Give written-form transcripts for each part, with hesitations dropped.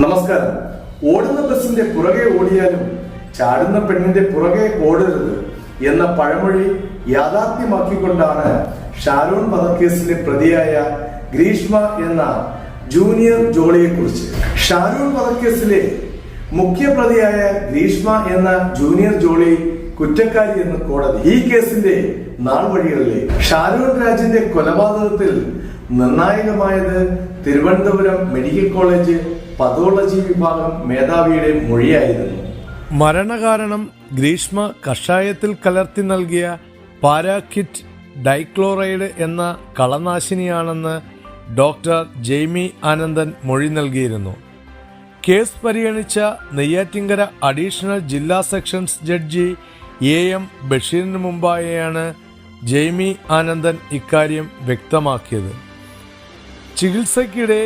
നമസ്കാരം. ഓടുന്ന ബസിന്റെ പുറകെ ഓടിയാലും ചാടുന്ന പെണ്ണിന്റെ പുറകെ ഓടരുത് എന്ന പഴമൊഴി യാഥാർത്ഥ്യമാക്കിക്കൊണ്ടാണ് ഷാരോൺ വധക്കേസിലെ പ്രതിയായ ഗ്രീഷ്മ എന്ന ജൂനിയർ ജോളിയെ കുറിച്ച്. ഷാരോൺ വധക്കേസിലെ മുഖ്യ പ്രതിയായ ഗ്രീഷ്മ എന്ന ജൂനിയർ ജോളി കുറ്റക്കാരി എന്ന് കോടതി. ഈ കേസിന്റെ നാൾ വഴികളിലെ ഷാരോൺ രാജിന്റെ കൊലപാതകത്തിൽ നിർണായകമായത് തിരുവനന്തപുരം മെഡിക്കൽ കോളേജ് പതോളജി വിഭാഗം മേധാവിയുടെ മൊഴിയായിരുന്നു. മരണകാരണം ഗ്രീഷ്മ കഷായത്തിൽ കലർത്തി നൽകിയ പാരാക്വിറ്റ് ഡൈക്ലോറൈഡ് എന്ന കളനാശിനിയാണെന്ന് ഡോക്ടർ ജെയ്മി ആനന്ദൻ മൊഴി നൽകിയിരുന്നു. കേസ് പരിഗണിച്ച നെയ്യാറ്റിങ്കര അഡീഷണൽ ജില്ലാ സെഷൻസ് ജഡ്ജി AM ബഷീറിന് മുമ്പായാണ് ജെയ്മി ആനന്ദൻ ഇക്കാര്യം വ്യക്തമാക്കിയത്. ചികിത്സയ്ക്കിടെ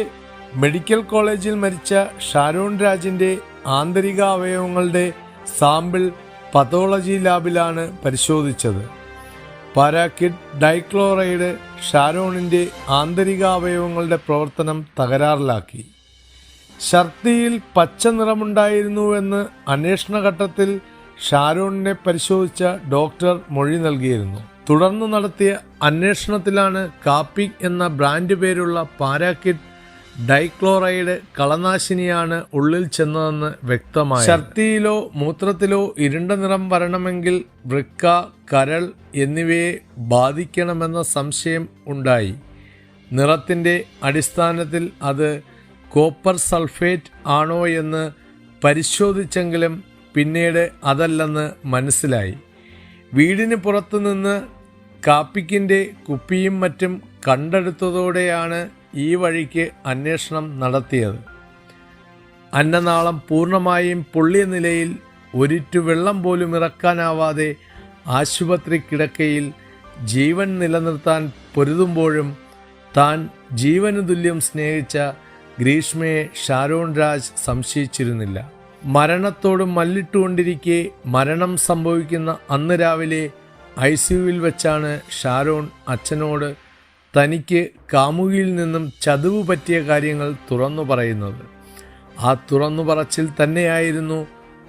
മെഡിക്കൽ കോളേജിൽ മരിച്ച ഷാരോൺ രാജിന്റെ ആന്തരിക അവയവങ്ങളുടെ സാമ്പിൾ പതോളജി ലാബിലാണ് പരിശോധിച്ചത്. പാരാക്വിറ്റ് ഡൈക്ലോറൈഡ് ഷാരോണിന്റെ ആന്തരിക അവയവങ്ങളുടെ പ്രവർത്തനം തകരാറിലാക്കി. ഛർദിയിൽ പച്ച നിറമുണ്ടായിരുന്നുവെന്ന് അന്വേഷണഘട്ടത്തിൽ ഷാരോണിനെ പരിശോധിച്ച ഡോക്ടർ മൊഴി നൽകിയിരുന്നു. തുടർന്ന് നടത്തിയ അന്വേഷണത്തിലാണ് കാപ്പിക് എന്ന ബ്രാൻഡ് പേരുള്ള പാരാക്വിറ്റ് ഡൈക്ലോറൈഡ് കളനാശിനിയാണ് ഉള്ളിൽ ചെന്നതെന്ന് വ്യക്തമായി. ഛർദിയിലോ മൂത്രത്തിലോ ഇരുണ്ട നിറം വരണമെങ്കിൽ വൃക്ക, കരൾ എന്നിവയെ ബാധിക്കണമെന്ന സംശയം ഉണ്ടായി. നിറത്തിന്റെ അടിസ്ഥാനത്തിൽ അത് കോപ്പർ സൾഫേറ്റ് ആണോ എന്ന് പരിശോധിച്ചെങ്കിലും പിന്നീട് അതല്ലെന്ന് മനസ്സിലായി. വീടിന് പുറത്തുനിന്ന് കാപ്പിക്കിന്റെ കുപ്പിയും മറ്റും കണ്ടെടുത്തതോടെയാണ് ഈ വഴിക്ക് അന്വേഷണം നടത്തിയത്. അന്നനാളം പൂർണ്ണമായും പൊള്ളിയ നിലയിൽ ഒരിറ്റു വെള്ളം പോലും ഇറക്കാനാവാതെ ആശുപത്രി കിടക്കയിൽ ജീവൻ നിലനിർത്താൻ പൊരുതുമ്പോഴും താൻ ജീവനു തുല്യം സ്നേഹിച്ച ഗ്രീഷ്മയെ ഷാരോൺ രാജ് സംശയിച്ചിരുന്നില്ല. മരണത്തോട് മല്ലിട്ടുകൊണ്ടിരിക്കെ മരണം സംഭവിക്കുന്ന അന്ന് രാവിലെ ICUവിൽ വെച്ചാണ് ഷാരോൺ അച്ഛനോട് തനിക്ക് കാമുകിയിൽ നിന്നും ചതിവ് പറ്റിയ കാര്യങ്ങൾ തുറന്നു പറയുന്നത്. ആ തുറന്നു പറച്ചിൽ തന്നെയായിരുന്നു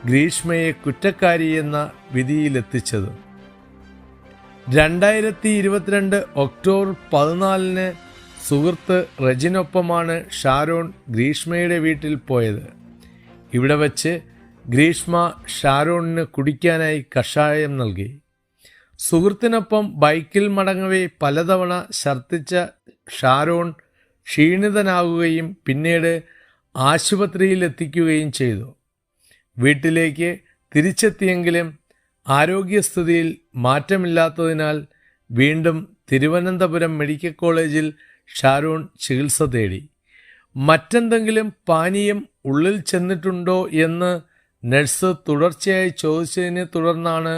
ഗ്രീഷ്മയെ കുറ്റക്കാരി എന്ന വിധിയിലെത്തിച്ചത്. 2022 ഒക്ടോബർ 14 സുഹൃത്ത് റെജിനൊപ്പമാണ് ഷാരോൺ ഗ്രീഷ്മയുടെ വീട്ടിൽ പോയത്. ഇവിടെ വച്ച് ഗ്രീഷ്മ ഷാരോണിന് കുടിക്കാനായി കഷായം നൽകി. സുഹൃത്തിനൊപ്പം ബൈക്കിൽ മടങ്ങവേ പലതവണ ഛർദ്ദിച്ച ഷാരോൺ ക്ഷീണിതനാകുകയും പിന്നീട് ആശുപത്രിയിൽ എത്തിക്കുകയും ചെയ്തു. വീട്ടിലേക്ക് തിരിച്ചെത്തിയെങ്കിലും ആരോഗ്യസ്ഥിതിയിൽ മാറ്റമില്ലാത്തതിനാൽ വീണ്ടും തിരുവനന്തപുരം മെഡിക്കൽ കോളേജിൽ ഷാരോൺ ചികിത്സ തേടി. മറ്റെന്തെങ്കിലും പാനീയം ഉള്ളിൽ ചെന്നിട്ടുണ്ടോ എന്ന് നഴ്സ് തുടർച്ചയായി ചോദിച്ചതിനെ തുടർന്നാണ്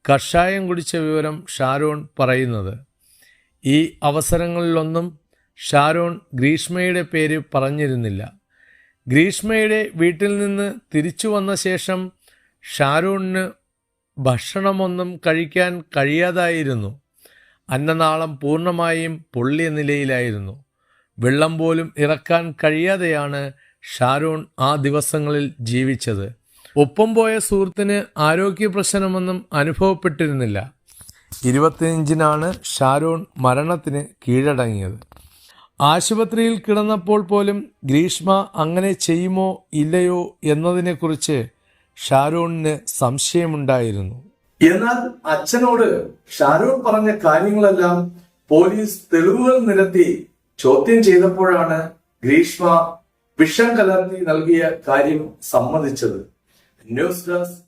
കഷായം കുടിച്ച വിവരം ഷാരോൺ പറയുന്നത്. ഈ അവസരങ്ങളിലൊന്നും ഷാരോൺ ഗ്രീഷ്മയുടെ പേര് പറഞ്ഞിരുന്നില്ല. ഗ്രീഷ്മയുടെ വീട്ടിൽ നിന്ന് തിരിച്ചു വന്ന ശേഷം ഷാരോണിന് ഭക്ഷണമൊന്നും കഴിക്കാൻ കഴിയാതായിരുന്നു. അന്നനാളം പൂർണ്ണമായും പൊള്ളിയ നിലയിലായിരുന്നു. വെള്ളം പോലും ഇറക്കാൻ കഴിയാതെയാണ് ഷാരോൺ ആ ദിവസങ്ങളിൽ ജീവിച്ചത്. ഒപ്പം പോയ സുഹൃത്തിന് ആരോഗ്യ പ്രശ്നമൊന്നും അനുഭവപ്പെട്ടിരുന്നില്ല. 25-നാണ് ഷാരോൺ മരണത്തിന് കീഴടങ്ങിയത്. ആശുപത്രിയിൽ കിടന്നപ്പോൾ പോലും ഗ്രീഷ്മ അങ്ങനെ ചെയ്യുമോ ഇല്ലയോ എന്നതിനെക്കുറിച്ച് ഷാരോണിന് സംശയമുണ്ടായിരുന്നു. എന്നാൽ അച്ഛനോട് ഷാരോൺ പറഞ്ഞ കാര്യങ്ങളെല്ലാം പോലീസ് തെളിവുകൾ നിരത്തി ചോദ്യം ചെയ്തപ്പോഴാണ് ഗ്രീഷ്മ വിഷം കലർത്തി നൽകിയ കാര്യം സമ്മതിച്ചത്. News desk